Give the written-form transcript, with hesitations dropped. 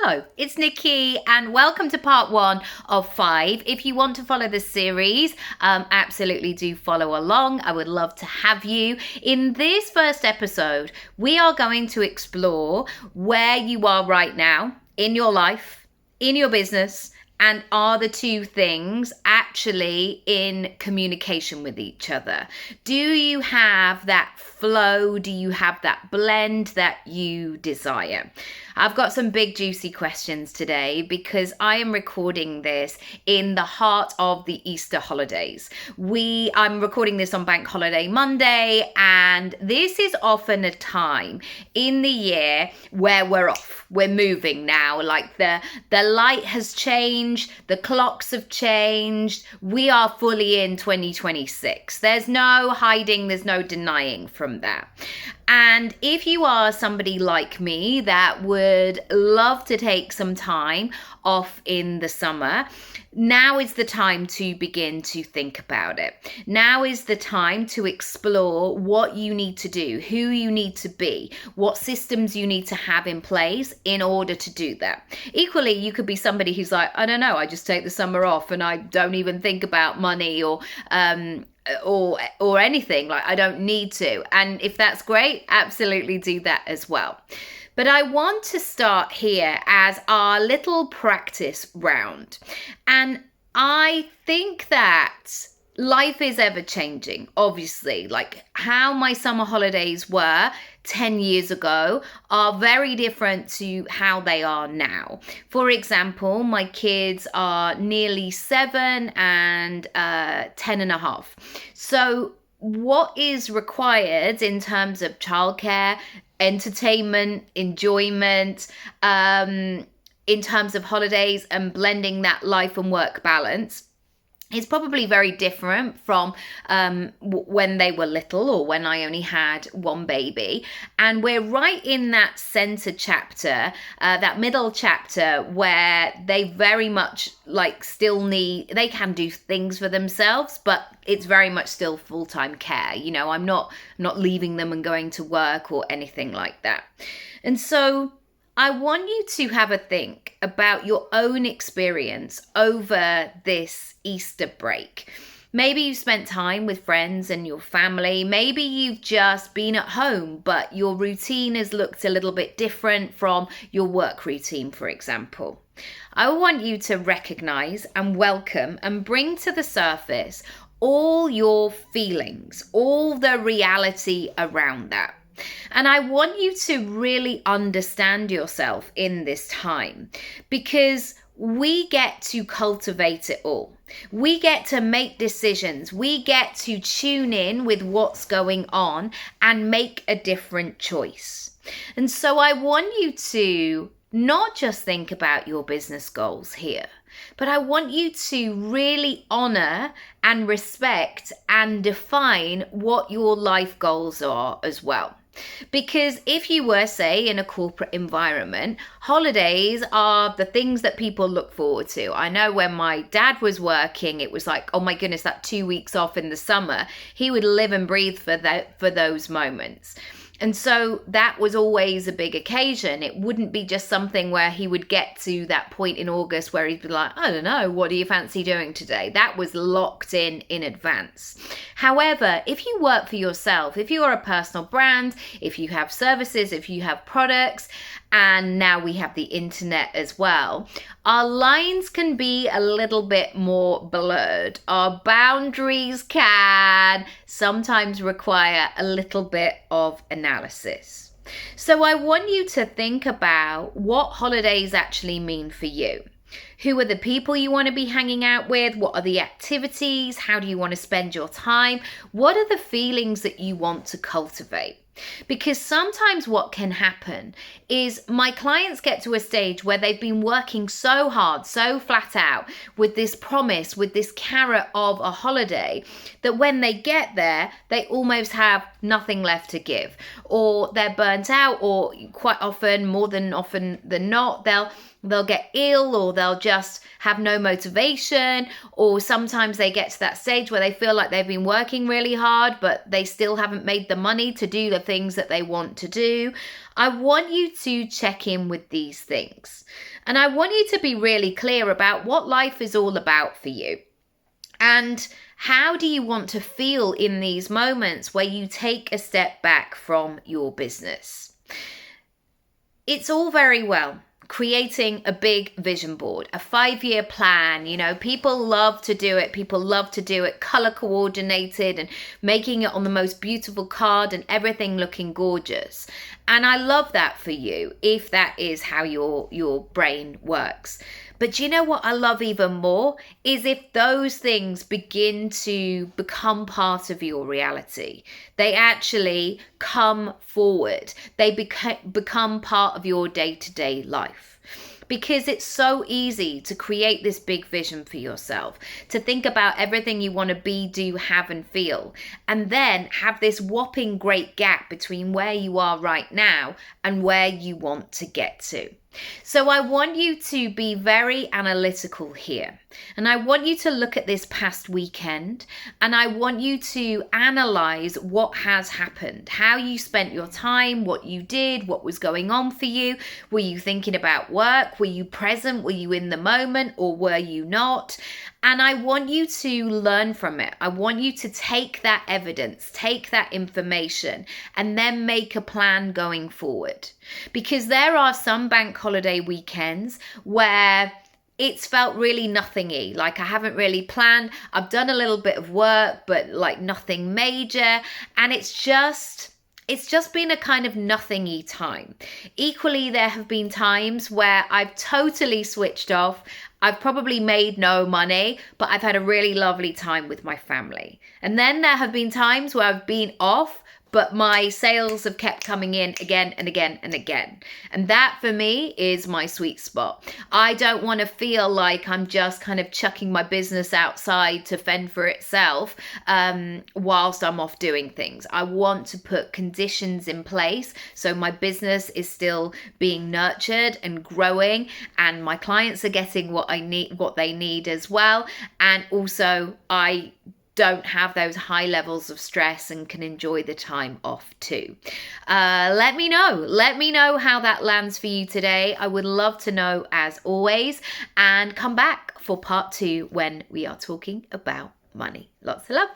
Hello, it's Nikki and welcome to part 1 of 5. If you want to follow the series, absolutely do follow along. I would love to have you. In this first episode, we are going to explore where you are right now in your life, in your business, and are the two things actually in communication with each other? Do you have that flow? Do you have that blend that you desire? I've got some big juicy questions today because I am recording this in the heart of the Easter holidays. I'm recording this on Bank Holiday Monday, and this is often a time in the year where we're off. We're moving now. Like the light has changed, the clocks have changed. We are fully in 2026. There's no hiding, there's no denying from that. And if you are somebody like me that would love to take some time off in the summer, now is the time to begin to think about it. Now is the time to explore what you need to do, who you need to be, what systems you need to have in place in order to do that. Equally, you could be somebody who's like, I don't know, I just take the summer off and I don't even think about money or anything. Like, I don't need to. And if that's great, absolutely do that as well. But I want to start here as our little practice round. And I think that life is ever changing, obviously. Like how my summer holidays were 10 years ago are very different to how they are now. For example, my kids are nearly 7 and 10 and a half. So what is required in terms of childcare, entertainment, enjoyment, in terms of holidays and blending that life and work balance, it's probably very different from when they were little or when I only had one baby. And we're right in that center chapter, that middle chapter where they very much they can do things for themselves, but it's very much still full-time care. You know, I'm not leaving them and going to work or anything like that. And so I want you to have a think about your own experience over this Easter break. Maybe you spent time with friends and your family. Maybe you've just been at home, but your routine has looked a little bit different from your work routine, for example. I want you to recognize and welcome and bring to the surface all your feelings, all the reality around that. And I want you to really understand yourself in this time, because we get to cultivate it all. We get to make decisions. We get to tune in with what's going on and make a different choice. And so I want you to not just think about your business goals here, but I want you to really honor and respect and define what your life goals are as well. Because if you were, say, in a corporate environment, holidays are the things that people look forward to. I know when my dad was working, it was like, oh my goodness, that 2 weeks off in the summer, he would live and breathe for those moments. And so that was always a big occasion. It wouldn't be just something where he would get to that point in August where he'd be like, I don't know, what do you fancy doing today? That was locked in advance. However, if you work for yourself, if you are a personal brand, if you have services, if you have products, and now we have the internet as well, our lines can be a little bit more blurred. Our boundaries can sometimes require a little bit of analysis. So I want you to think about what holidays actually mean for you. Who are the people you want to be hanging out with? What are the activities? How do you want to spend your time? What are the feelings that you want to cultivate? Because sometimes what can happen is my clients get to a stage where they've been working so hard, so flat out with this promise, with this carrot of a holiday, that when they get there, they almost have nothing left to give, or they're burnt out, or quite often, more than often than not, they'll get ill, or they'll just have no motivation, or sometimes they get to that stage where they feel like they've been working really hard, but they still haven't made the money to do the things that they want to do. I want you to check in with these things. And I want you to be really clear about what life is all about for you. And how do you want to feel in these moments where you take a step back from your business? It's all very well creating a big vision board, a 5-year plan. You know, people love to do it. People love to do it color coordinated and making it on the most beautiful card and everything looking gorgeous. And I love that for you if that is how your brain works. But you know what I love even more is if those things begin to become part of your reality. They actually come forward. They become part of your day-to-day life. Because it's so easy to create this big vision for yourself, to think about everything you want to be, do, have, and feel, and then have this whopping great gap between where you are right now and where you want to get to. So I want you to be very analytical here. And I want you to look at this past weekend, and I want you to analyze what has happened, how you spent your time, what you did, what was going on for you. Were you thinking about work? Were you present? Were you in the moment, or were you not? And I want you to learn from it. I want you to take that evidence, take that information, and then make a plan going forward. Because there are some bank holiday weekends where it's felt really nothingy, like I haven't really planned. I've done a little bit of work, but like nothing major. And it's just been a kind of nothingy time. Equally, there have been times where I've totally switched off. I've probably made no money, but I've had a really lovely time with my family. And then there have been times where I've been off, but my sales have kept coming in again and again and again. And that for me is my sweet spot. I don't want to feel like I'm just kind of chucking my business outside to fend for itself whilst I'm off doing things. I want to put conditions in place so my business is still being nurtured and growing, and my clients are getting what they need as well. And also I don't have those high levels of stress and can enjoy the time off too. Let me know how that lands for you today. I would love to know as always, and come back for part 2 when we are talking about money. Lots of love.